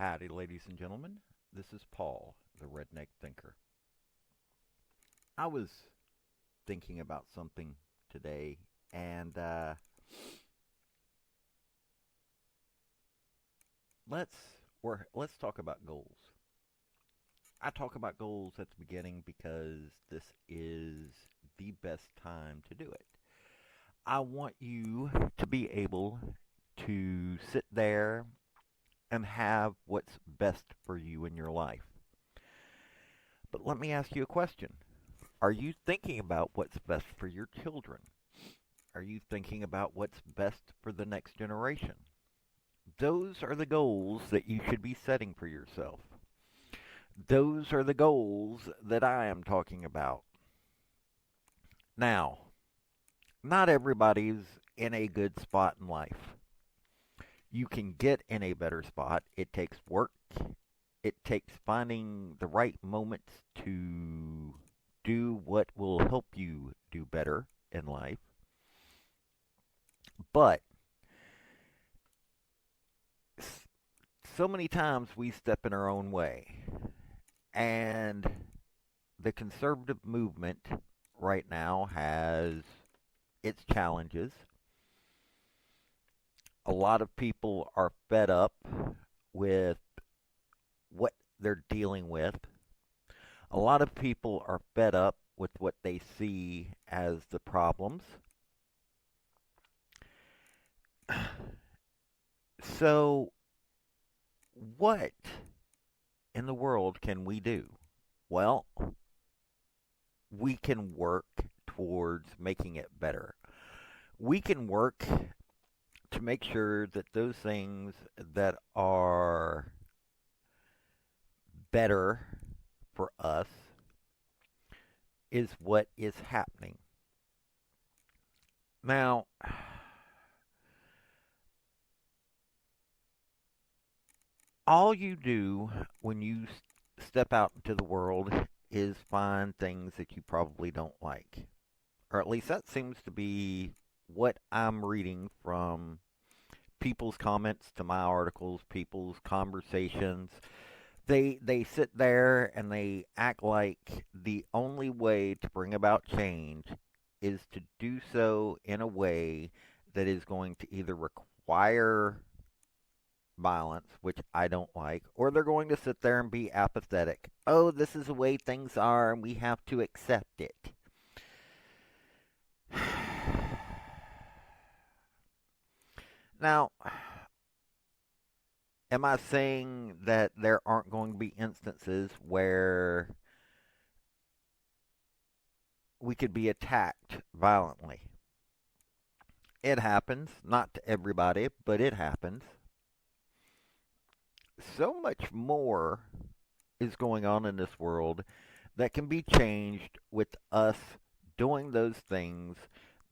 Howdy, ladies and gentlemen. This is Paul, the Redneck Thinker. I was thinking about something today, and let's let's talk about goals. I talk about goals at the beginning because this is the best time to do it. I want you to be able to sit there and have what's best for you in your life. But let me ask you a question. Are you thinking about what's best for your children? Are you thinking about what's best for the next generation? Those are the goals that you should be setting for yourself. Those are the goals that I am talking about. Now, not everybody's in a good spot in life. You can get in a better spot. It takes work. It takes finding the right moments to do what will help you do better in life. But so many times we step in our own way. And the conservative movement right now has its challenges. A lot of people are fed up with what they're dealing with. A lot of people are fed up with what they see as the problems. So, what in the world can we do? Well, we can work towards making it better. We can work to make sure that those things that are better for us is what is happening. Now, all you do when you step out into the world is find things that you probably don't like. Or at least that seems to be what I'm reading from people's comments to my articles, people's conversations. They sit there and they act like the only way to bring about change is to do so in a way that is going to either require violence, which I don't like, or they're going to sit there and be apathetic. Oh, this is the way things are and we have to accept it. Now, am I saying that there aren't going to be instances where we could be attacked violently? It happens, not to everybody, but it happens. So much more is going on in this world that can be changed with us doing those things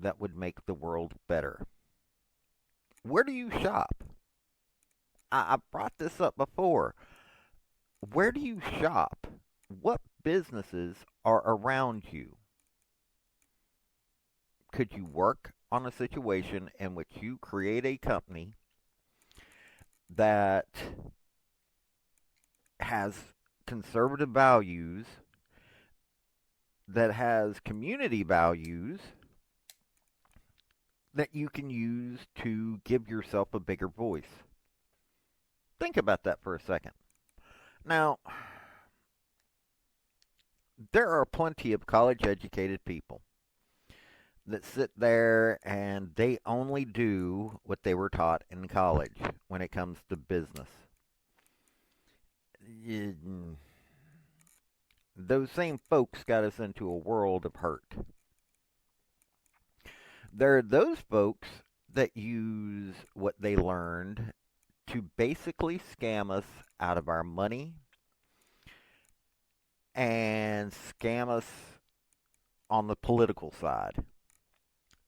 that would make the world better. Where do you shop? I brought this up before. Where do you shop? What businesses are around you? Could you work on a situation in which you create a company that has conservative values, that has community values, that you can use to give yourself a bigger voice? Think about that for a second. Now, there are plenty of college educated people that sit there and they only do what they were taught in college when it comes to business. Those same folks got us into a world of hurt. There are those folks that use what they learned to basically scam us out of our money and scam us on the political side.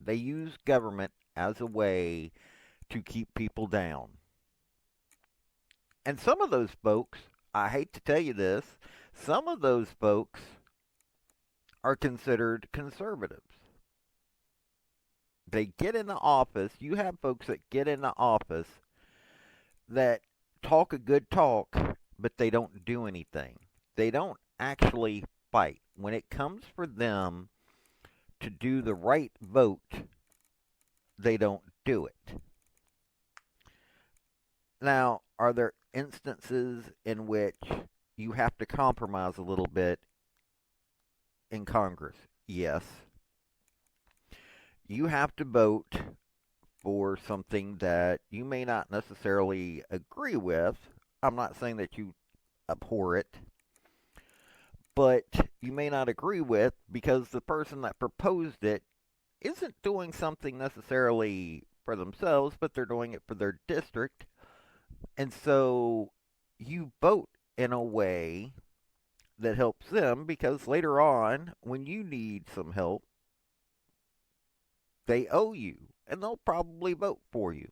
They use government as a way to keep people down. And some of those folks, I hate to tell you this, some of those folks are considered conservatives. They get in the office, you have folks that get in the office that talk a good talk, but they don't do anything. They don't actually fight. When it comes for them to do the right vote, they don't do it. Now, are there instances in which you have to compromise a little bit in Congress? Yes. You have to vote for something that you may not necessarily agree with. I'm not saying that you abhor it, but you may not agree with because the person that proposed it isn't doing something necessarily for themselves, but they're doing it for their district. And so you vote in a way that helps them because later on, when you need some help, they owe you and they'll probably vote for you.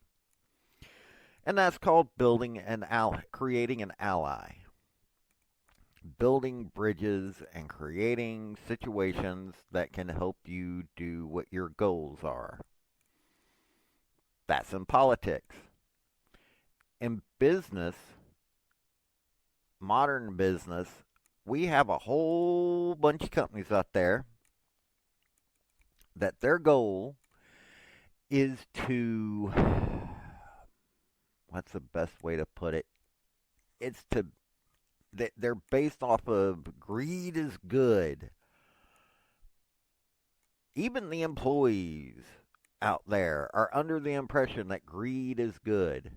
And that's called building an ally, creating an ally. Building bridges and creating situations that can help you do what your goals are. That's in politics. In business, modern business, we have a whole bunch of companies out there that their goal is to, what's the best way to put it? It's to, they're based off of greed is good. Even the employees out there are under the impression that greed is good.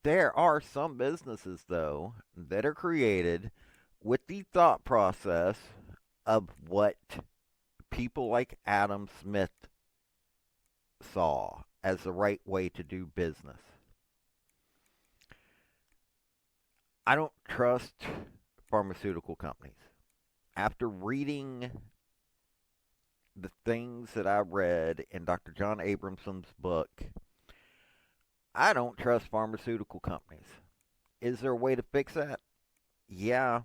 There are some businesses, though, that are created with the thought process of what people like Adam Smith saw as the right way to do business. I don't trust pharmaceutical companies. After reading the things that I read in Dr. John Abramson's book, I don't trust pharmaceutical companies. Is there a way to fix that? Yeah.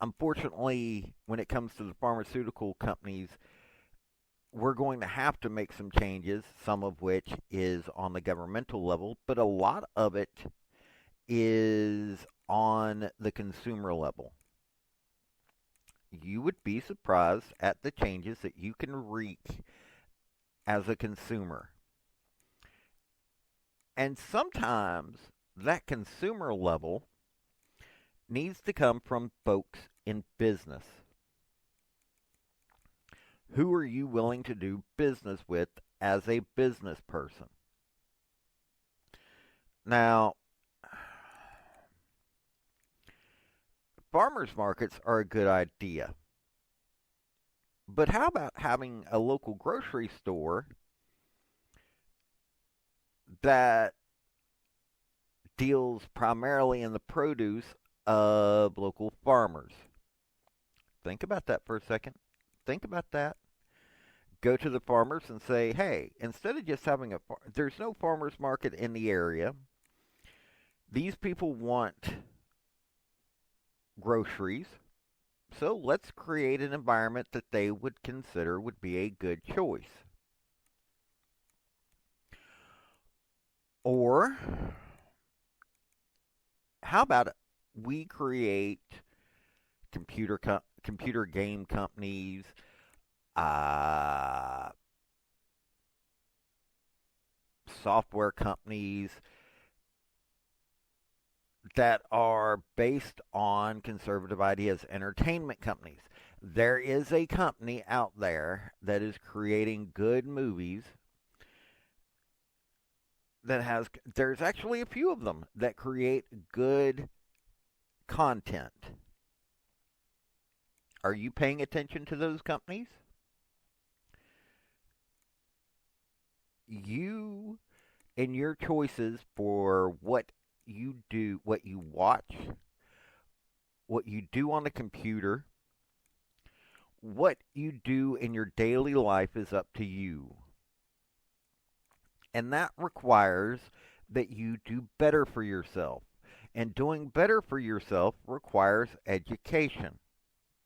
Unfortunately, when it comes to the pharmaceutical companies, we're going to have to make some changes, some of which is on the governmental level, but a lot of it is on the consumer level. You would be surprised at the changes that you can wreak as a consumer. And sometimes that consumer level needs to come from folks in business. Who are you willing to do business with as a business person? Now, farmers markets are a good idea. But how about having a local grocery store that deals primarily in the produce of local farmers? Think about that for a second. Think about that. Go to the farmers and say, hey, instead of just having there's no farmers market in the area. These people want groceries. So let's create an environment that they would consider would be a good choice. Or how about we create computer game companies, software companies that are based on conservative ideas, entertainment companies. There is a company out there that is creating good movies there's actually a few of them that create good content. Are you paying attention to those companies? You and your choices for what you do, what you watch, what you do on the computer, what you do in your daily life is up to you. And that requires that you do better for yourself. And doing better for yourself requires education.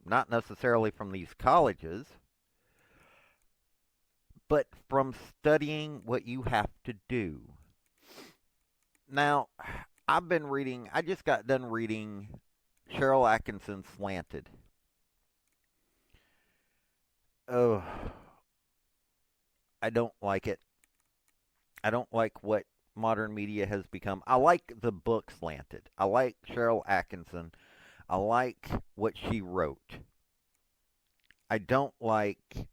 Not necessarily from these colleges, but from studying what you have to do. Now, I just got done reading Cheryl Atkinson's Slanted. Oh, I don't like it. I don't like what modern media has become. I like the book Slanted. I like Cheryl Atkinson. I like what she wrote. I don't like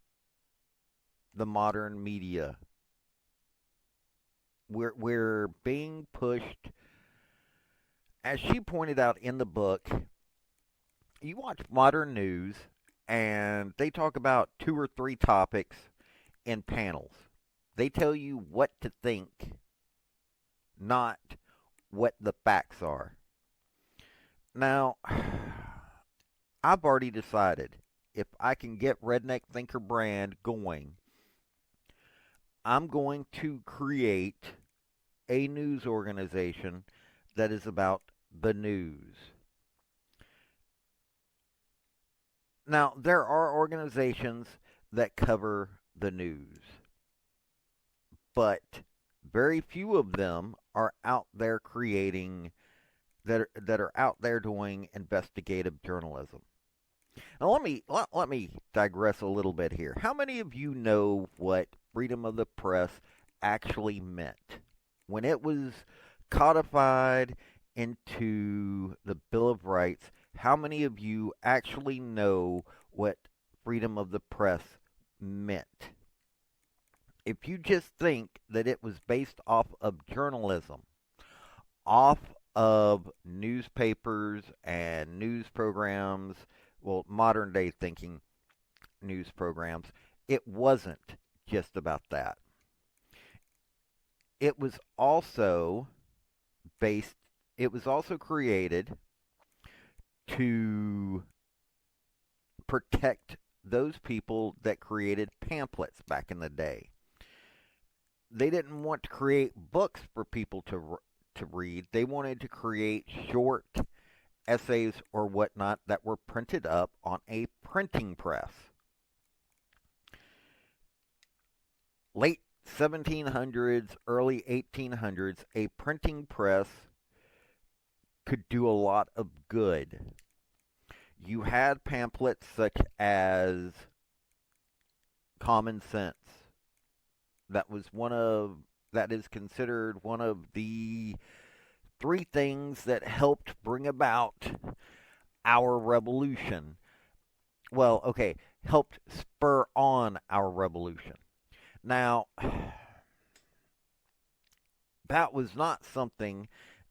the modern media. We're being pushed, as she pointed out in the book. You watch modern news, and they talk about two or three topics in panels. They tell you what to think, not what the facts are. Now, I've already decided if I can get Redneck Thinker Brand going, I'm going to create a news organization that is about the news. Now, there are organizations that cover the news, but very few of them are out there creating that are out there doing investigative journalism. Now let me digress a little bit here. How many of you know what freedom of the press actually meant when it was codified into the Bill of Rights? How many of you actually know what freedom of the press meant? If you just think that it was based off of journalism, off of newspapers and news programs, well, modern day thinking news programs, it wasn't just about that. It was also based, it was also created to protect those people that created pamphlets back in the day. They didn't want to create books for people to read. They wanted to create short essays or whatnot that were printed up on a printing press. Late 1700s, early 1800s, a printing press could do a lot of good. You had pamphlets such as Common Sense. That is considered one of the three things that helped bring about our revolution. Well, okay, helped spur on our revolution. Now, that was not something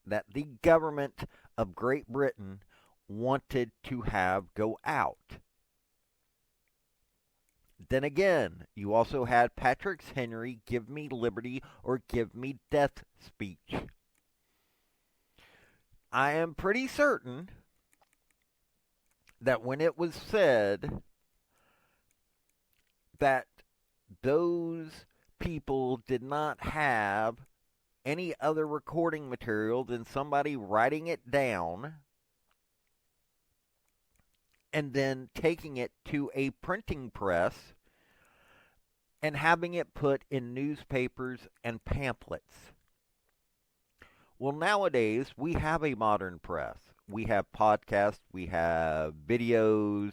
that the government of Great Britain wanted to have go out. Then again, you also had Patrick Henry give me liberty or give me death speech. I am pretty certain that when it was said that those people did not have any other recording material than somebody writing it down and then taking it to a printing press and having it put in newspapers and pamphlets. Well, nowadays, we have a modern press. We have podcasts, we have videos,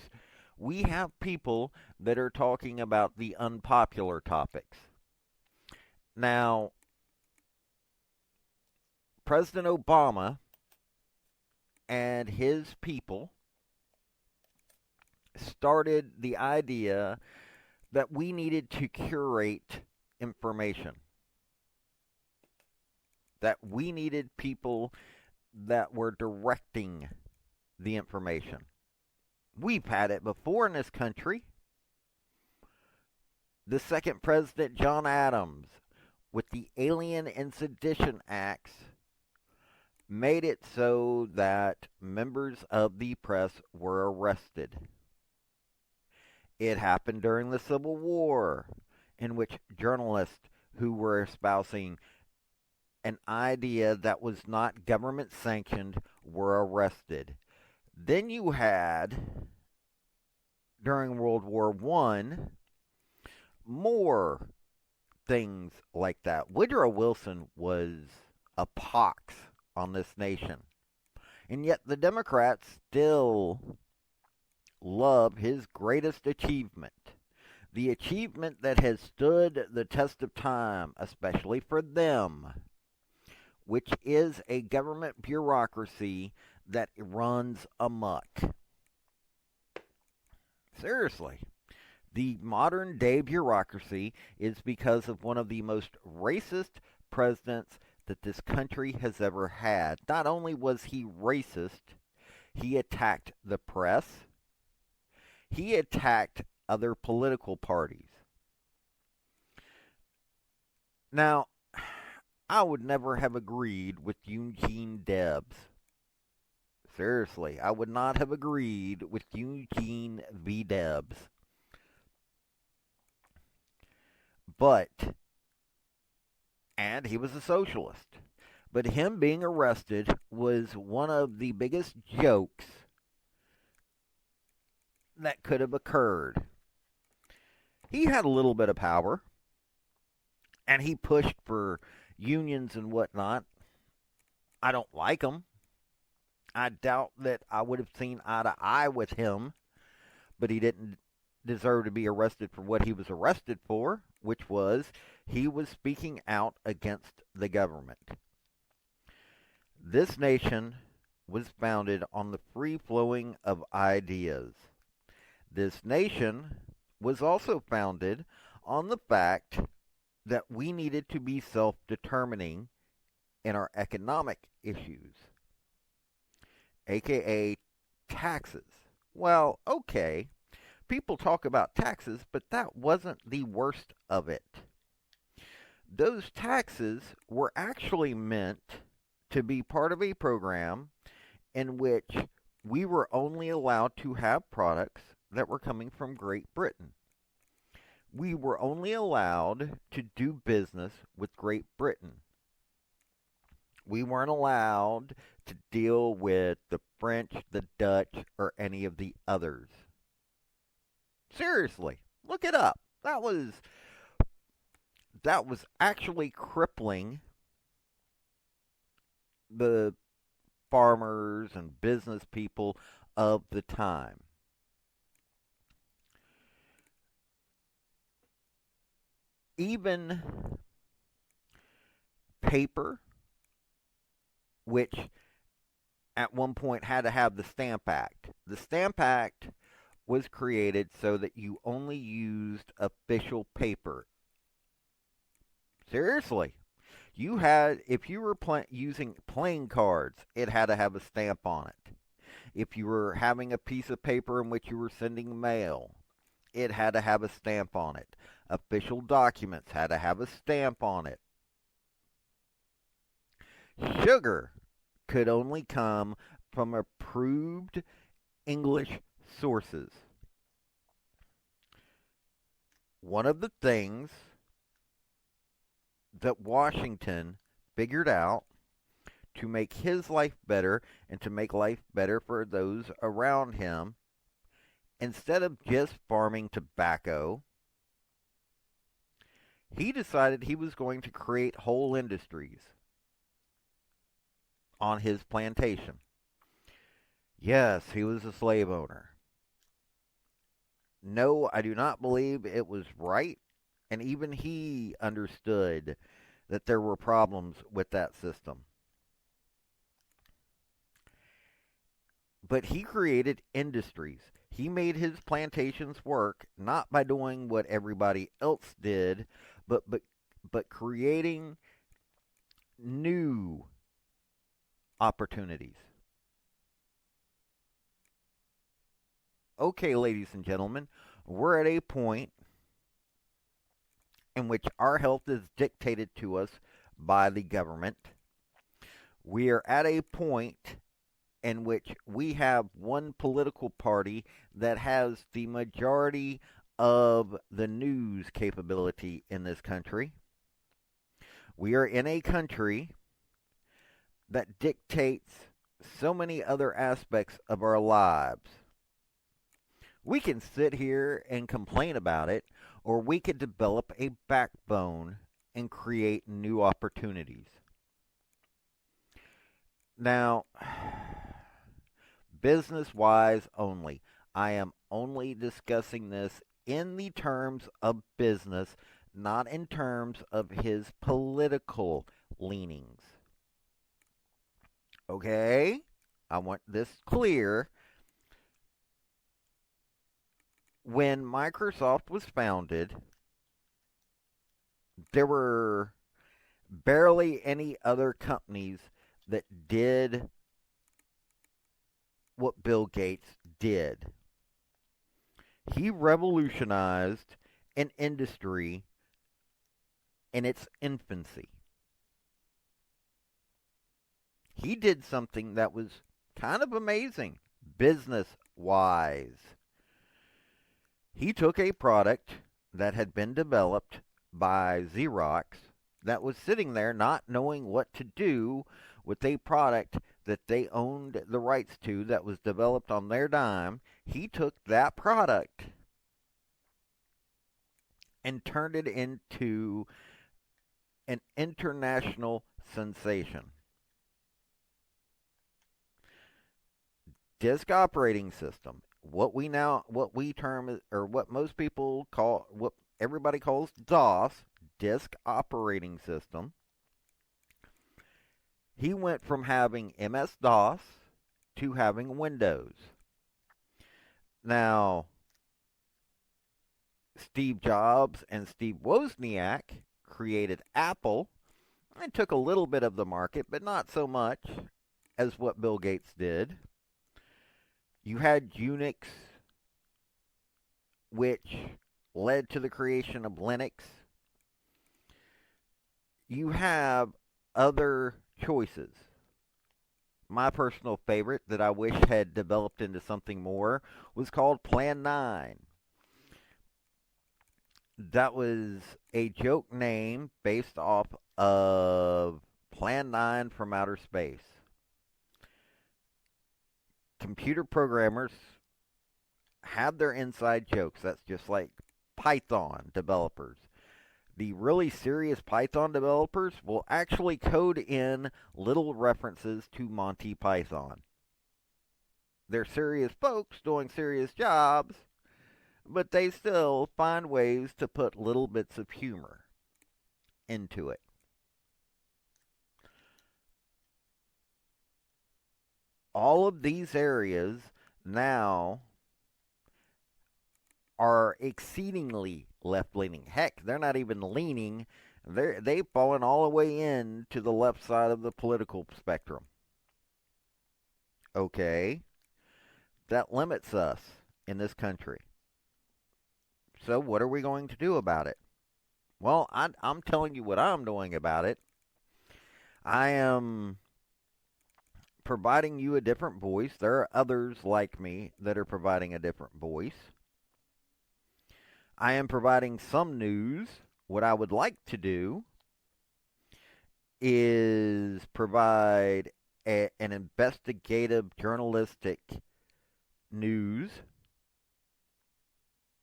we have people that are talking about the unpopular topics. Now, President Obama and his people started the idea that we needed to curate information. That we needed people that were directing the information. We've had it before in this country. The second president, John Adams, with the Alien and Sedition Acts, made it so that members of the press were arrested. It happened during the Civil War, in which journalists who were espousing an idea that was not government sanctioned were arrested. Then you had, during World War I, more things like that. Woodrow Wilson was a pox on this nation. And yet the Democrats still love his greatest achievement. The achievement that has stood the test of time, especially for them, which is a government bureaucracy that runs amok. Seriously. The modern day bureaucracy is because of one of the most racist presidents that this country has ever had. Not only was he racist, he attacked the press, he attacked other political parties. Now, I would never have agreed with Eugene Debs. Seriously, I would not have agreed with Eugene V. Debs. And he was a socialist. But him being arrested was one of the biggest jokes that could have occurred. He had a little bit of power, and he pushed for unions and whatnot. I don't like him. I doubt that I would have seen eye to eye with him, but he didn't deserve to be arrested for what he was arrested for, which was he was speaking out against the government. This nation was founded on the free flowing of ideas. This nation was also founded on the fact that we needed to be self-determining in our economic issues, aka taxes. Well, okay. People talk about taxes, but that wasn't the worst of it. Those taxes were actually meant to be part of a program in which we were only allowed to have products that were coming from Great Britain. We were only allowed to do business with Great Britain. We weren't allowed to deal with the French, the Dutch, or any of the others. Seriously, look it up. That was actually crippling the farmers and business people of the time. Even paper, which at one point had to have the Stamp Act. The Stamp Act was created so that you only used official paper. Seriously. If you were using playing cards, it had to have a stamp on it. If you were having a piece of paper in which you were sending mail, it had to have a stamp on it. Official documents had to have a stamp on it. Sugar could only come from approved English sources. One of the things that Washington figured out to make his life better and to make life better for those around him, instead of just farming tobacco, he decided he was going to create whole industries on his plantation. Yes, he was a slave owner. No, I do not believe it was right, and even he understood that there were problems with that system. But he created industries. He made his plantations work not by doing what everybody else did, but creating new opportunities. Okay, ladies and gentlemen, we're at a point in which our health is dictated to us by the government. We are at a point in which we have one political party that has the majority of the news capability in this country. We are in a country that dictates so many other aspects of our lives. We can sit here and complain about it, or we could develop a backbone and create new opportunities. Now, business wise only. I am only discussing this in the terms of business, not in terms of his political leanings. Okay? I want this clear. When Microsoft was founded, there were barely any other companies that did what Bill Gates did. He revolutionized an industry in its infancy. He did something that was kind of amazing, business wise. He took a product that had been developed by Xerox that was sitting there not knowing what to do with a product that they owned the rights to that was developed on their dime. He took that product and turned it into an international sensation. Disk operating system, what we term, or what most people call, what everybody calls DOS, disk operating system. He went from having MS-DOS to having Windows. Now, Steve Jobs and Steve Wozniak created Apple and took a little bit of the market, but not so much as what Bill Gates did. You had Unix, which led to the creation of Linux. You have other choices. My personal favorite that I wish had developed into something more was called Plan 9. That was a joke name based off of Plan 9 from Outer Space. Computer programmers have their inside jokes. That's just like Python developers. The really serious Python developers will actually code in little references to Monty Python. They're serious folks doing serious jobs, but they still find ways to put little bits of humor into it. All of these areas now are exceedingly left-leaning. Heck, they're not even leaning. They've fallen all the way in to the left side of the political spectrum. Okay, that limits us in this country. So what are we going to do about it? Well, I'm telling you what I'm doing about it. I am providing you a different voice. There are others like me that are providing a different voice. I am providing some news. What I would like to do is provide an investigative journalistic news,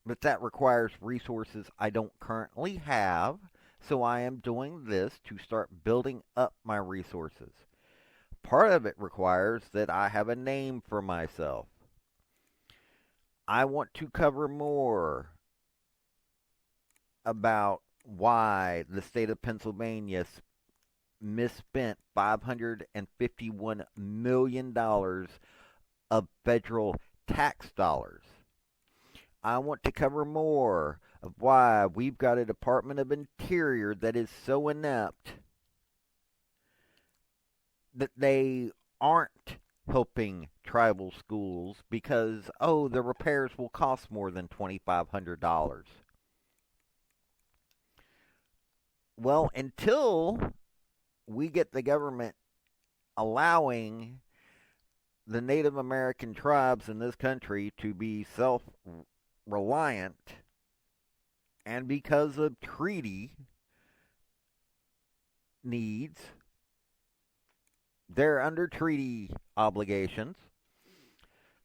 but that requires resources I don't currently have, so I am doing this to start building up my resources. Part of it requires that I have a name for myself. I want to cover more about why the state of Pennsylvania misspent $551 million of federal tax dollars. I want to cover more of why we've got a Department of Interior that is so inept that they aren't helping tribal schools because, the repairs will cost more than $2,500. Well, until we get the government allowing the Native American tribes in this country to be self-reliant, and because of treaty needs, they're under treaty obligations.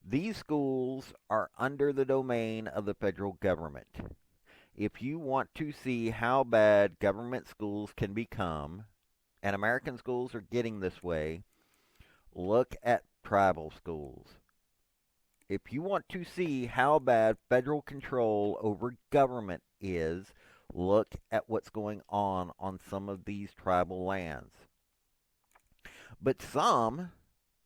These schools are under the domain of the federal government. If you want to see how bad government schools can become, and American schools are getting this way, look at tribal schools. If you want to see how bad federal control over government is, look at what's going on some of these tribal lands. But some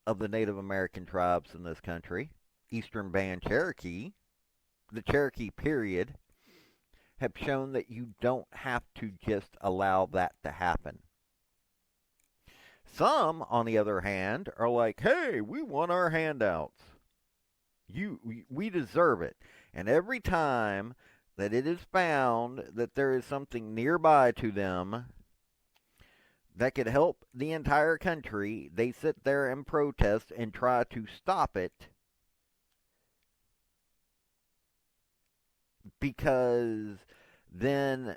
of the Native American tribes in this country, Eastern Band Cherokee, the Cherokee period, have shown that you don't have to just allow that to happen. Some, on the other hand, are like, hey, we want our handouts. We deserve it. And every time that it is found that there is something nearby to them that could help the entire country, they sit there and protest and try to stop it because then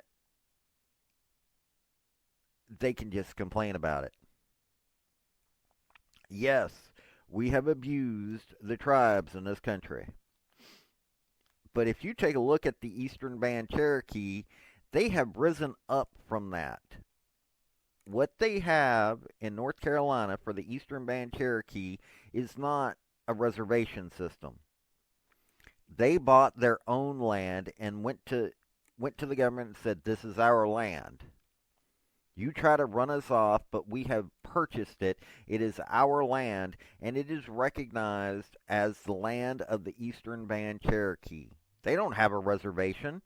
they can just complain about it. Yes, we have abused the tribes in this country. But if you take a look at the Eastern Band Cherokee, they have risen up from that. What they have in North Carolina for the Eastern Band Cherokee is not a reservation system. They bought their own land and went to the government and said, "This is our land. You try to run us off, but we have purchased it. It is our land, and it is recognized as the land of the Eastern Band Cherokee." They don't have a reservation.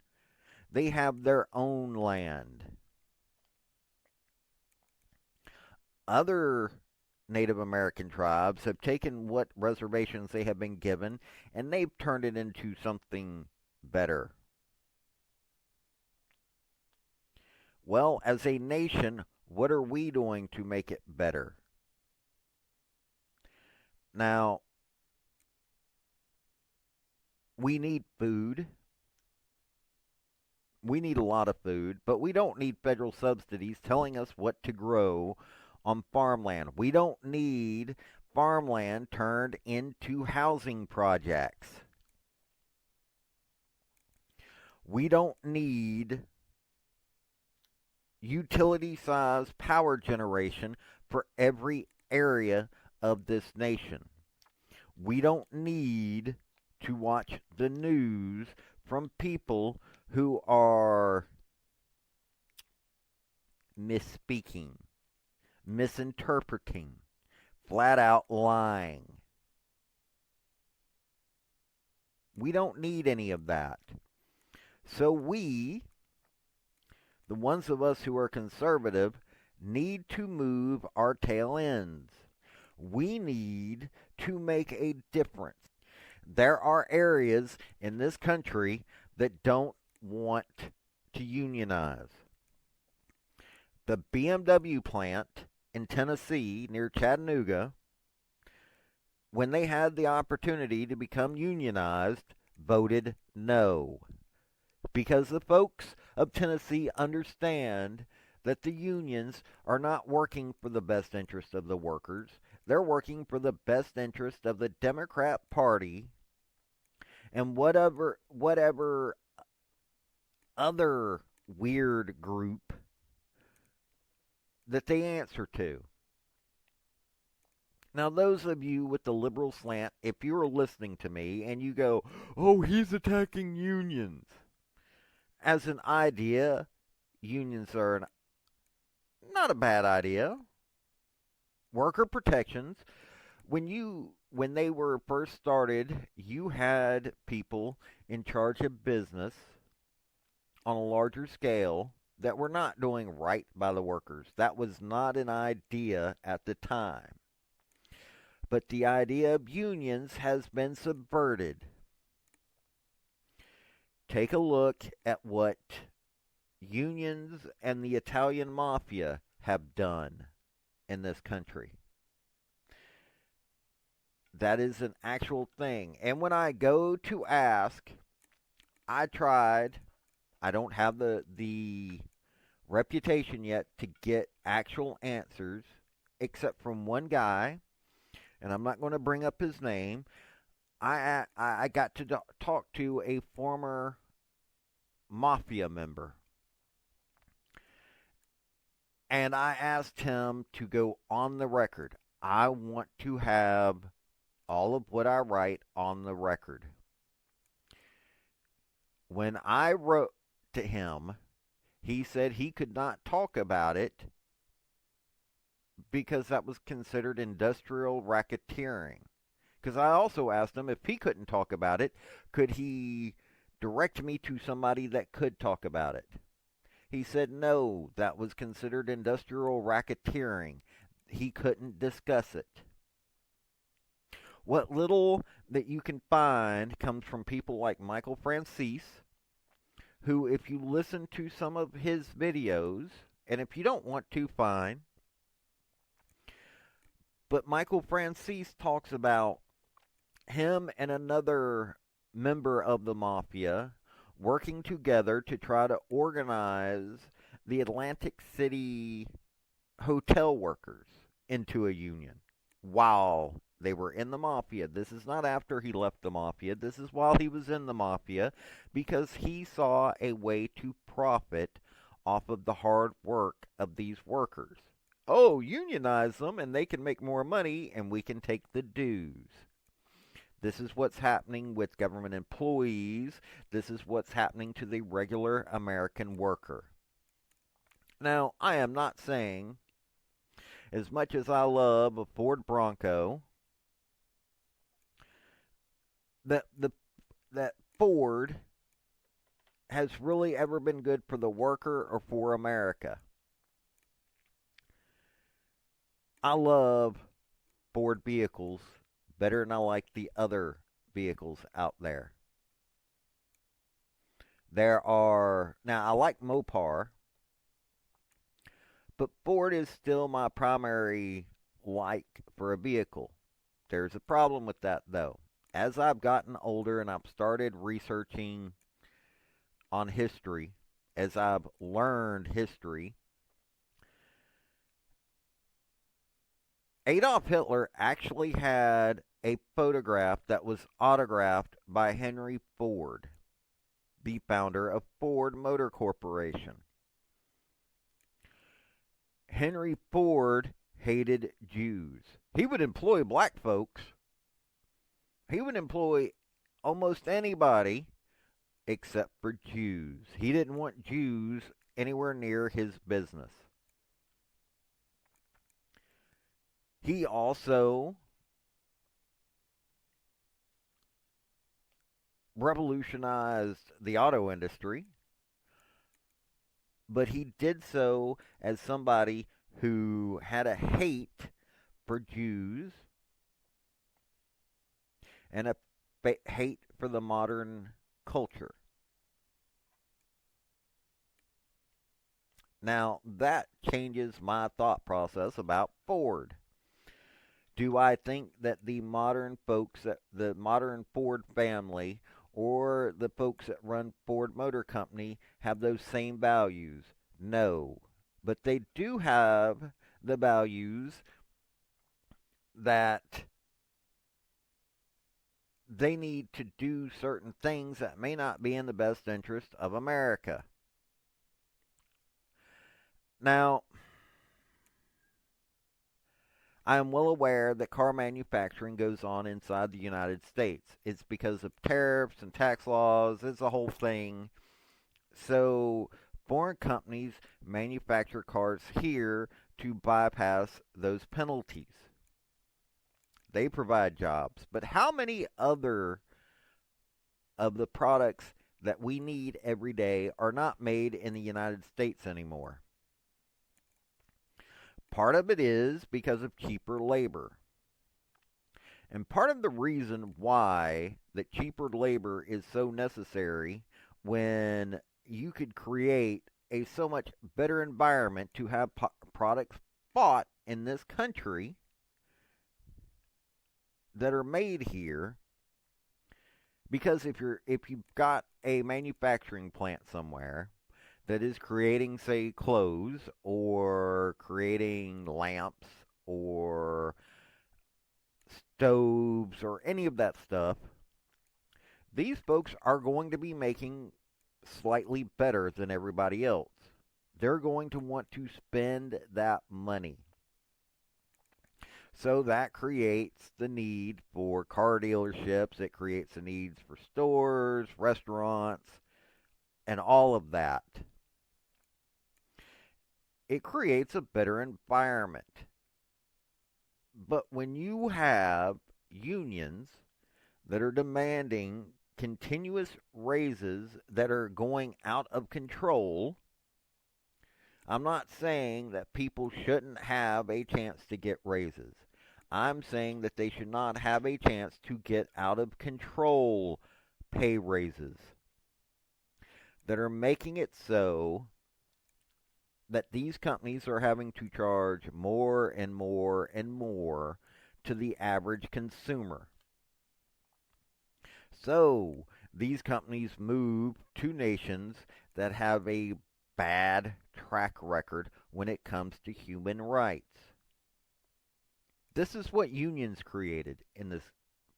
They have their own land. Other Native American tribes have taken what reservations they have been given and they've turned it into something better. Well, as a nation, what are we doing to make it better? Now, we need food. We need a lot of food, but we don't need federal subsidies telling us what to grow on farmland. We don't need farmland turned into housing projects. We don't need utility-sized power generation for every area of this nation. We don't need to watch the news from people who are misspeaking, misinterpreting, flat out lying. We don't need any of that. So we, the ones of us who are conservative, need to move our tail ends. We need to make a difference. There are areas in this country that don't want to unionize. The BMW plant in Tennessee near Chattanooga, when they had the opportunity to become unionized, voted no. Because the folks of Tennessee understand that the unions are not working for the best interest of the workers. They're working for the best interest of the Democrat Party and whatever other weird group that they answer to. Now, those of you with the liberal slant, if you're listening to me and you go, "Oh, he's attacking unions," as an idea, unions are not a bad idea. Worker protections. When they were first started, you had people in charge of business on a larger scale that were not doing right by the workers. That was not an idea at the time. But the idea of unions has been subverted. Take a look at what unions and the Italian mafia have done in this country. That is an actual thing. And when I go to ask, I don't have the reputation yet to get actual answers, except from one guy, and I'm not going to bring up his name. I got to talk to a former mafia member. And I asked him to go on the record. I want to have all of what I write on the record. When I wrote to him, he said he could not talk about it because that was considered industrial racketeering. Because I also asked him if he couldn't talk about it, could he direct me to somebody that could talk about it? He said no, that was considered industrial racketeering. He couldn't discuss it. What little that you can find comes from people like Michael Franzese, who, if you listen to some of his videos, and if you don't want to, fine, but Michael Franzese talks about him and another member of the mafia working together to try to organize the Atlantic City hotel workers into a union while they were in the mafia. This is not after he left the mafia. This is while he was in the mafia because he saw a way to profit off of the hard work of these workers. Oh, unionize them and they can make more money and we can take the dues. This is what's happening with government employees. This is what's happening to the regular American worker. Now, I am not saying, as much as I love a Ford Bronco, that Ford has really ever been good for the worker or for America. I love Ford vehicles better than I like the other vehicles out there. Now I like Mopar, but Ford is still my primary like for a vehicle. There's a problem with that though. As I've gotten older and I've started researching on history, as I've learned history, Adolf Hitler actually had a photograph that was autographed by Henry Ford, the founder of Ford Motor Corporation. Henry Ford hated Jews. He would employ black folks. He would employ almost anybody except for Jews. He didn't want Jews anywhere near his business. He also revolutionized the auto industry, but he did so as somebody who had a hate for Jews and a hate for the modern culture. Now, that changes my thought process about Ford. Do I think that the modern folks, the modern Ford family, or the folks that run Ford Motor Company have those same values? No. But they do have the values that they need to do certain things that may not be in the best interest of America. Now, I am well aware that car manufacturing goes on inside the United States. It's because of tariffs and tax laws. It's a whole thing. So foreign companies manufacture cars here to bypass those penalties. They provide jobs. But how many other of the products that we need every day are not made in the United States anymore? Part of it is because of cheaper labor. And part of the reason why that cheaper labor is so necessary when you could create a so much better environment to have products bought in this country that are made here, because if you've got a manufacturing plant somewhere that is creating, say, clothes or creating lamps or stoves or any of that stuff, these folks are going to be making slightly better than everybody else. They're going to want to spend that money. So that creates the need for car dealerships. It creates the needs for stores, restaurants, and all of that. It creates a better environment. But when you have unions that are demanding continuous raises that are going out of control, I'm not saying that people shouldn't have a chance to get raises. I'm saying that they should not have a chance to get out of control pay raises that are making it so that these companies are having to charge more and more and more to the average consumer. So these companies move to nations that have a bad track record when it comes to human rights. This is what unions created in this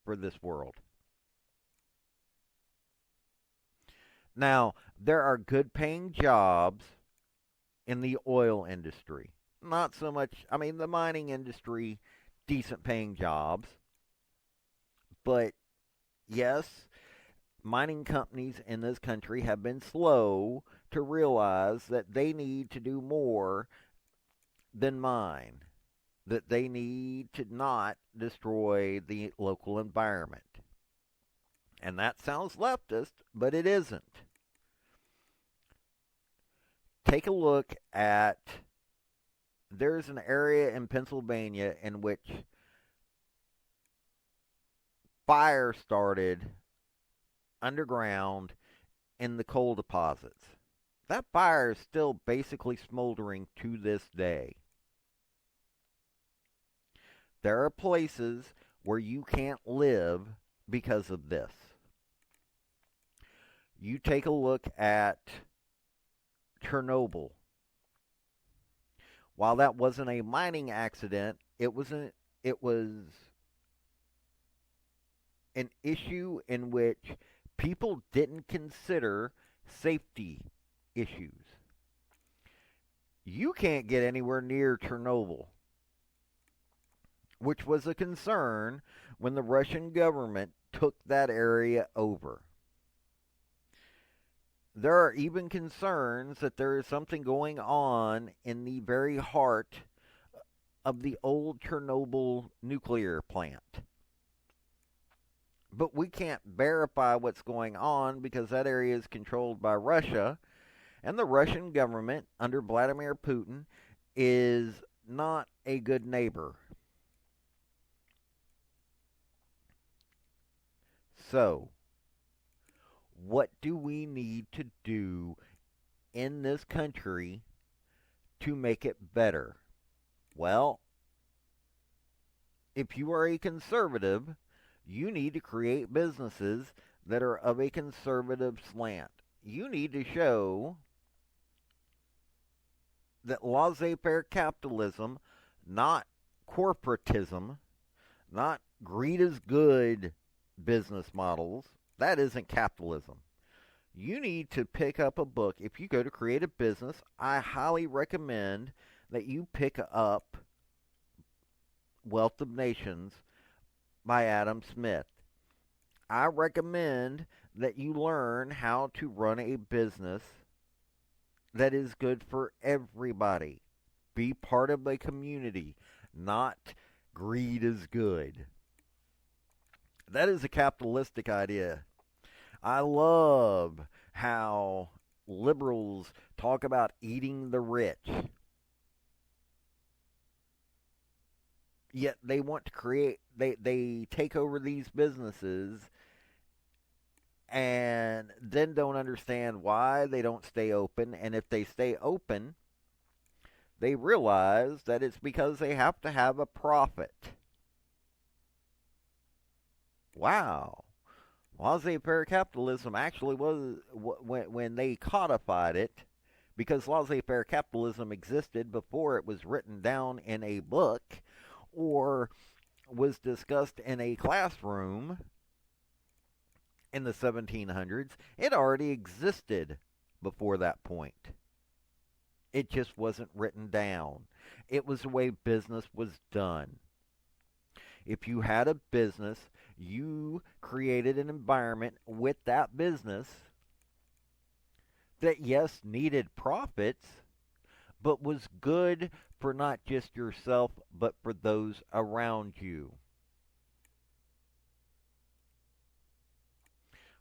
for this world. Now, there are good paying jobs in the oil industry. Not so much, I mean, the mining industry, decent paying jobs. But yes, mining companies in this country have been slow to realize that they need to do more than mine, that they need to not destroy the local environment. And that sounds leftist, but it isn't. Take a look at, there's an area in Pennsylvania in which fire started underground in the coal deposits. That fire is still basically smoldering to this day. There are places where you can't live because of this. You take a look at Chernobyl. While that wasn't a mining accident, it was an issue in which people didn't consider safety issues. You can't get anywhere near Chernobyl, which was a concern when the Russian government took that area over. There are even concerns that there is something going on in the very heart of the old Chernobyl nuclear plant. But we can't verify what's going on because that area is controlled by Russia, and the Russian government under Vladimir Putin is not a good neighbor. So, what do we need to do in this country to make it better? Well, if you are a conservative, you need to create businesses that are of a conservative slant. You need to show that laissez-faire capitalism, not corporatism, not greed is good business models, that isn't capitalism. You need to pick up a book. If you go to create a business, I highly recommend that you pick up Wealth of Nations by Adam Smith. I recommend that you learn how to run a business that is good for everybody. Be part of a community, not greed is good. That is a capitalistic idea. I love how liberals talk about eating the rich. Yet they want to create, they take over these businesses and then don't understand why they don't stay open. And if they stay open, they realize that it's because they have to have a profit. Wow. Laissez-faire capitalism actually was, when they codified it, because laissez-faire capitalism existed before it was written down in a book or was discussed in a classroom, in the 1700s. It already existed before that point. It just wasn't written down. It was the way business was done. If you had a business, you created an environment with that business that, yes, needed profits, but was good for not just yourself, but for those around you.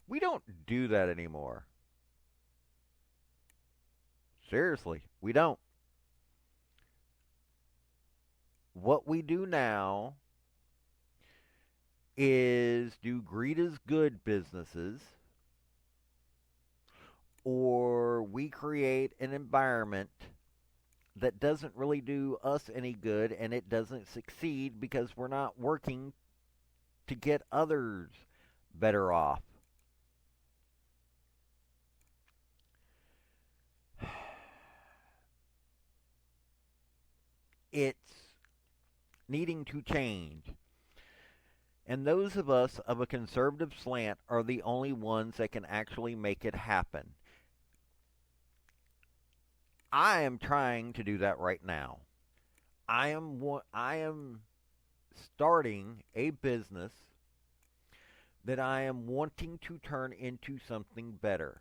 We don't do that anymore. Seriously, we don't. What we do now is do greed as good businesses, or we create an environment that doesn't really do us any good, and it doesn't succeed because we're not working to get others better off. It's needing to change. And those of us of a conservative slant are the only ones that can actually make it happen. I am trying to do that right now. I am starting a business that I am wanting to turn into something better.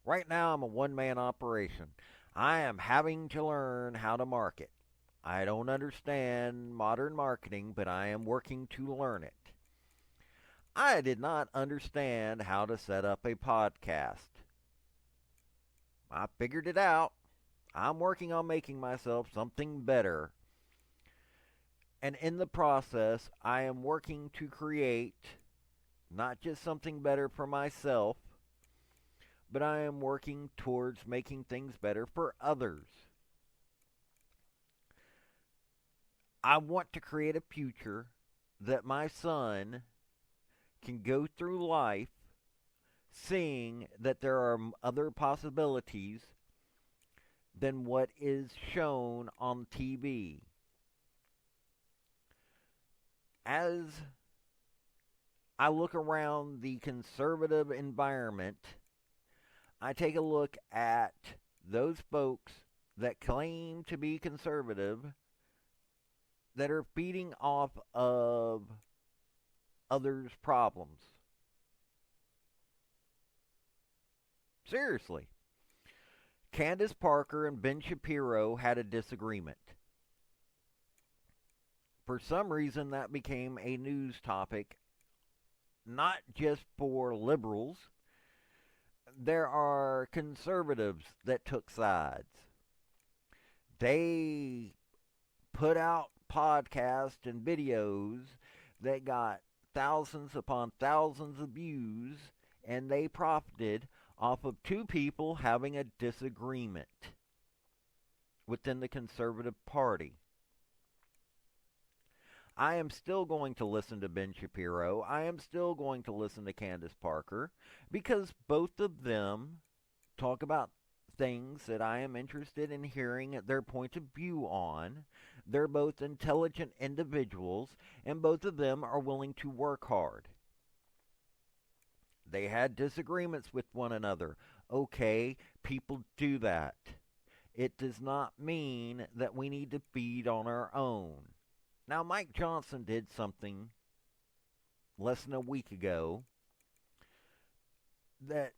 Right now I'm a one-man operation. I am having to learn how to market. I don't understand modern marketing, but I am working to learn it. I did not understand how to set up a podcast. I figured it out. I'm working on making myself something better. And in the process, I am working to create not just something better for myself, but I am working towards making things better for others. I want to create a future that my son can go through life seeing that there are other possibilities than what is shown on TV. As I look around the conservative environment, I take a look at those folks that claim to be conservative that are feeding off of others' problems. Seriously. Candace Parker and Ben Shapiro had a disagreement. For some reason, that became a news topic, not just for liberals. There are conservatives that took sides. They put out podcasts and videos that got thousands upon thousands of views, and they profited off of two people having a disagreement within the conservative party. I am still going to listen to Ben Shapiro. I am still going to listen to Candace Parker because both of them talk about things that I am interested in hearing their point of view on. They're both intelligent individuals, and both of them are willing to work hard. They had disagreements with one another. Okay, people do that. It does not mean that we need to feed on our own. Now, Mike Johnson did something less than a week ago that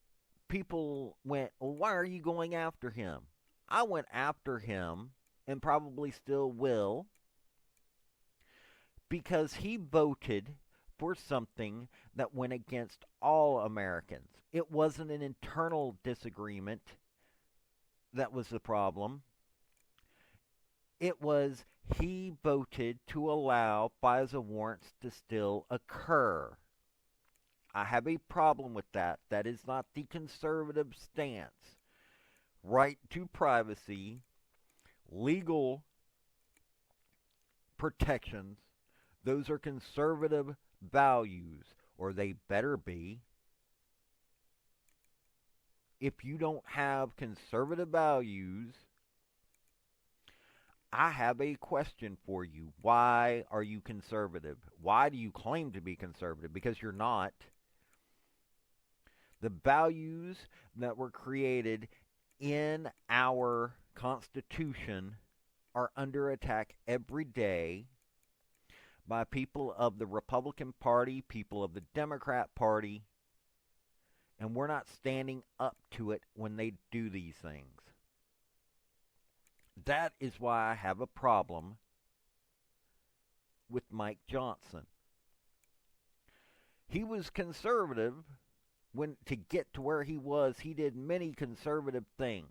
people went, well, why are you going after him? I went after him, and probably still will, because he voted for something that went against all Americans. It wasn't an internal disagreement that was the problem. It was he voted to allow FISA warrants to still occur. I have a problem with that. That is not the conservative stance. Right to privacy, legal protections, those are conservative values, or they better be. If you don't have conservative values, I have a question for you. Why are you conservative? Why do you claim to be conservative? Because you're not. The values that were created in our Constitution are under attack every day by people of the Republican Party, people of the Democrat Party, and we're not standing up to it when they do these things. That is why I have a problem with Mike Johnson. He was conservative when to get to where he was. He did many conservative things.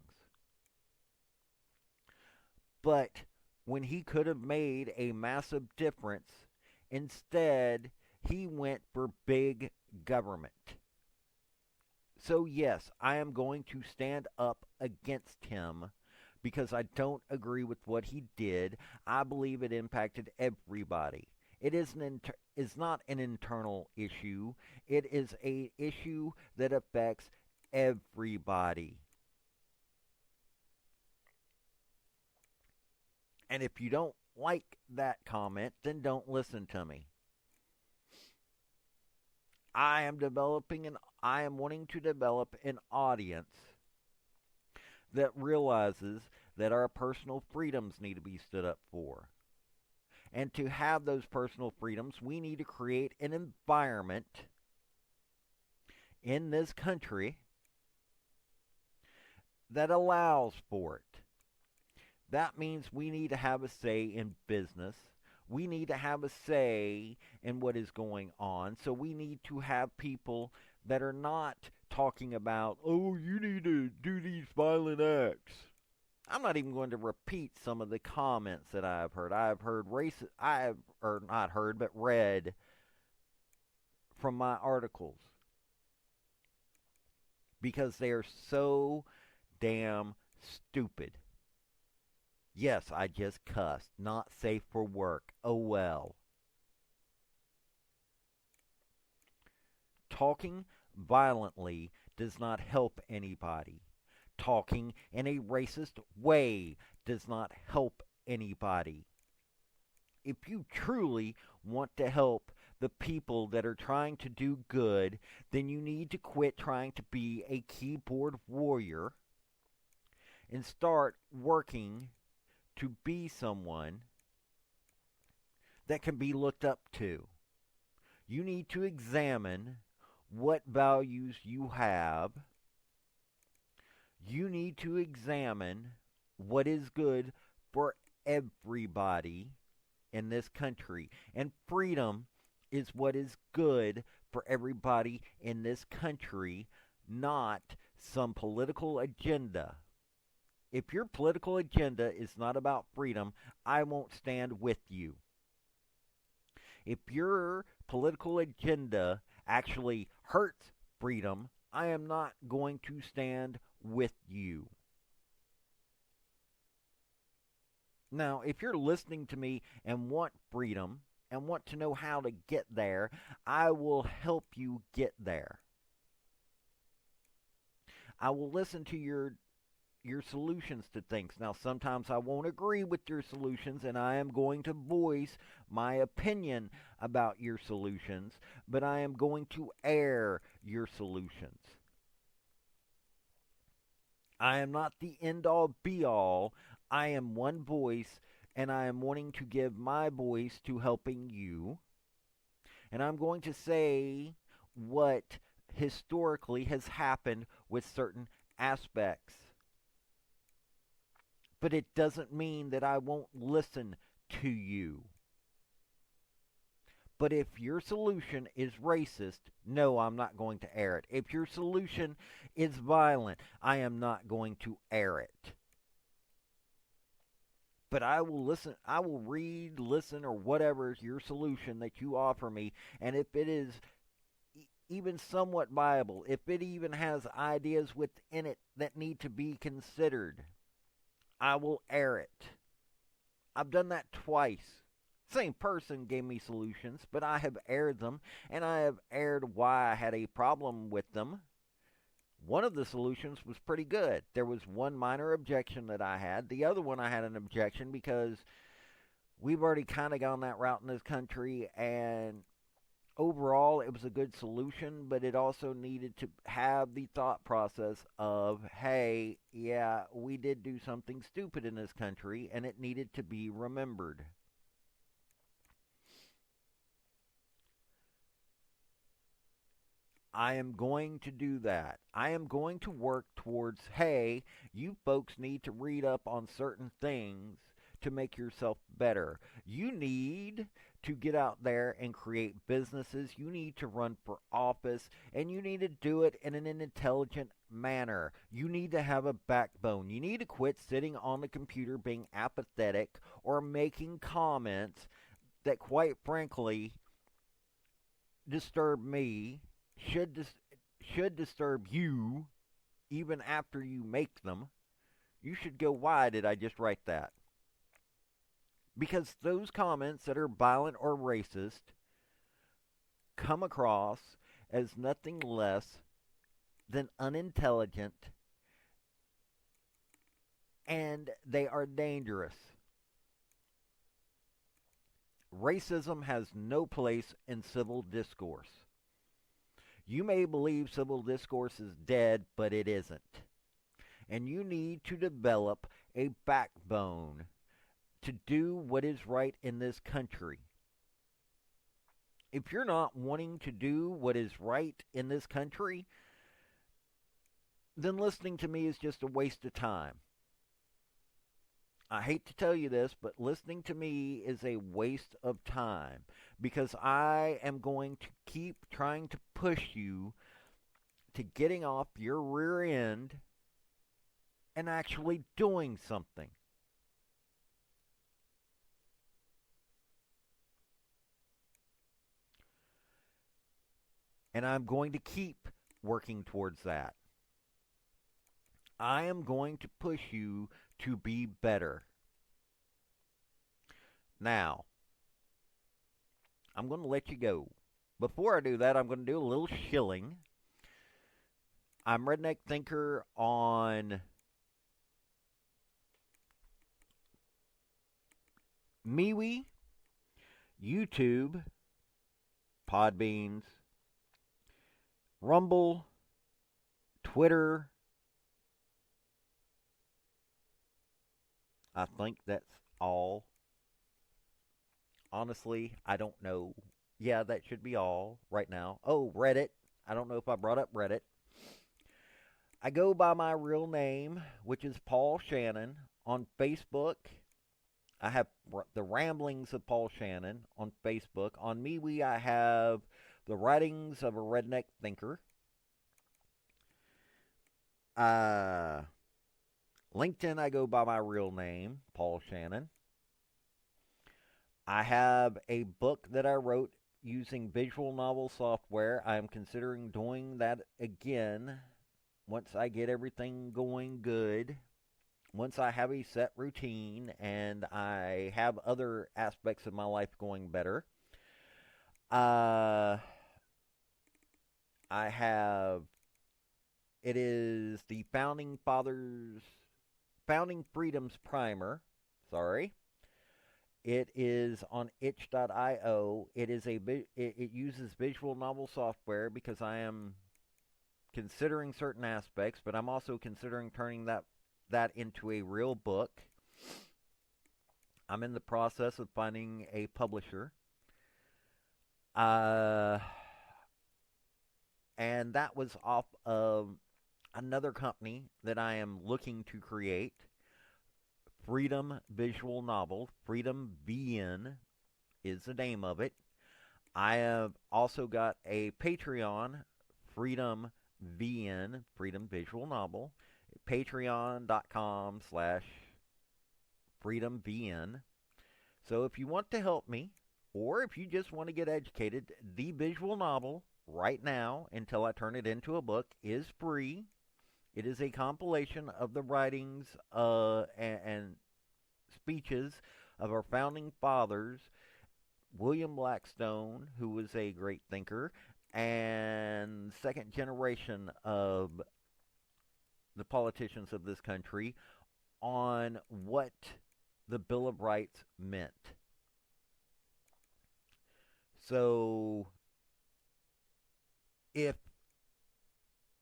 But when he could have made a massive difference, instead he went for big government. So yes, I am going to stand up against him because I don't agree with what he did. I believe it impacted everybody. It is not an internal issue. It is an issue that affects everybody. And if you don't like that comment, then don't listen to me. I am wanting to develop an audience that realizes that our personal freedoms need to be stood up for. And to have those personal freedoms, we need to create an environment in this country that allows for it. That means we need to have a say in business. We need to have a say in what is going on. So we need to have people that are not talking about, oh, you need to do these violent acts. I'm not even going to repeat some of the comments that I've heard. Read from my articles. Because they are so damn stupid. Yes, I just cussed. Not safe for work. Oh well. Talking violently does not help anybody. Talking in a racist way does not help anybody. If you truly want to help the people that are trying to do good, then you need to quit trying to be a keyboard warrior and start working to be someone that can be looked up to. You need to examine what values you have. You need to examine what is good for everybody in this country. And freedom is what is good for everybody in this country, not some political agenda. If your political agenda is not about freedom, I won't stand with you. If your political agenda actually hurts freedom, I am not going to stand with you. Now, if you're listening to me and want freedom and want to know how to get there, I will help you get there. I will listen to your solutions to things. Now, sometimes I won't agree with your solutions, and I am going to voice my opinion about your solutions, but I am going to air your solutions. I am not the end-all, be-all. I am one voice, and I am wanting to give my voice to helping you. And I'm going to say what historically has happened with certain aspects. But it doesn't mean that I won't listen to you. But if your solution is racist, no, I'm not going to air it. If your solution is violent, I am not going to air it. But I will listen, I will read, listen, or whatever is your solution that you offer me. And if it is even somewhat viable, if it even has ideas within it that need to be considered, I will air it. I've done that twice. Same person gave me solutions, but I have aired them, and I have aired why I had a problem with them. One of the solutions was pretty good. There was one minor objection that I had. The other one I had an objection because we've already kind of gone that route in this country, and overall it was a good solution, but it also needed to have the thought process of, hey, yeah, we did do something stupid in this country and it needed to be remembered. I am going to do that. I am going to work towards, hey, you folks need to read up on certain things to make yourself better. You need to get out there and create businesses. You need to run for office, and you need to do it in an intelligent manner. You need to have a backbone. You need to quit sitting on the computer being apathetic or making comments that, quite frankly, disturb me, should should disturb you even after you make them. You should go, why did I just write that? Because those comments that are violent or racist come across as nothing less than unintelligent, and they are dangerous. Racism has no place in civil discourse. You may believe civil discourse is dead, but it isn't. And you need to develop a backbone to do what is right in this country. If you're not wanting to do what is right in this country, then listening to me is just a waste of time. I hate to tell you this, but listening to me is a waste of time because I am going to keep trying to push you to getting off your rear end and actually doing something. And I'm going to keep working towards that. I am going to push you to be better. Now, I'm going to let you go. Before I do that, I'm going to do a little shilling. I'm Redneck Thinker on MeWe, YouTube, Podbeans, Rumble, Twitter. I think that's all. Honestly, I don't know. Yeah, that should be all right now. Oh, Reddit. I don't know if I brought up Reddit. I go by my real name, which is Paul Shannon, on Facebook. I have the Ramblings of Paul Shannon on Facebook. On MeWe, I have the Writings of a Redneck Thinker. Uh, LinkedIn, I go by my real name, Paul Shannon. I have a book that I wrote using visual novel software. I'm considering doing that again once I get everything going good. Once I have a set routine and I have other aspects of my life going better. Uh, I have, it is the Founding Freedoms Primer. Sorry. It is on itch.io. It uses visual novel software because I am considering certain aspects, but I'm also considering turning that into a real book. I'm in the process of finding a publisher. And that was off of another company that I am looking to create. Freedom Visual Novel. Freedom VN is the name of it. I have also got a Patreon, Freedom VN, Freedom Visual Novel. Patreon.com/FreedomVN. So if you want to help me, or if you just want to get educated, the visual novel right now, until I turn it into a book, is free. It is a compilation of the writings and speeches of our founding fathers, William Blackstone, who was a great thinker, and second generation of the politicians of this country, on what the Bill of Rights meant. So If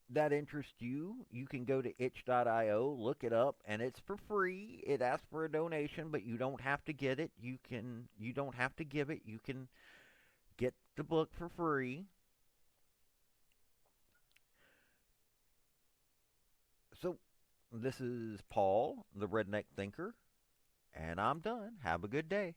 that interests you, you can go to itch.io, look it up, and it's for free. It asks for a donation, but you don't have to get it. You don't have to give it. You can get the book for free. So this is Paul, the Redneck Thinker, and I'm done. Have a good day.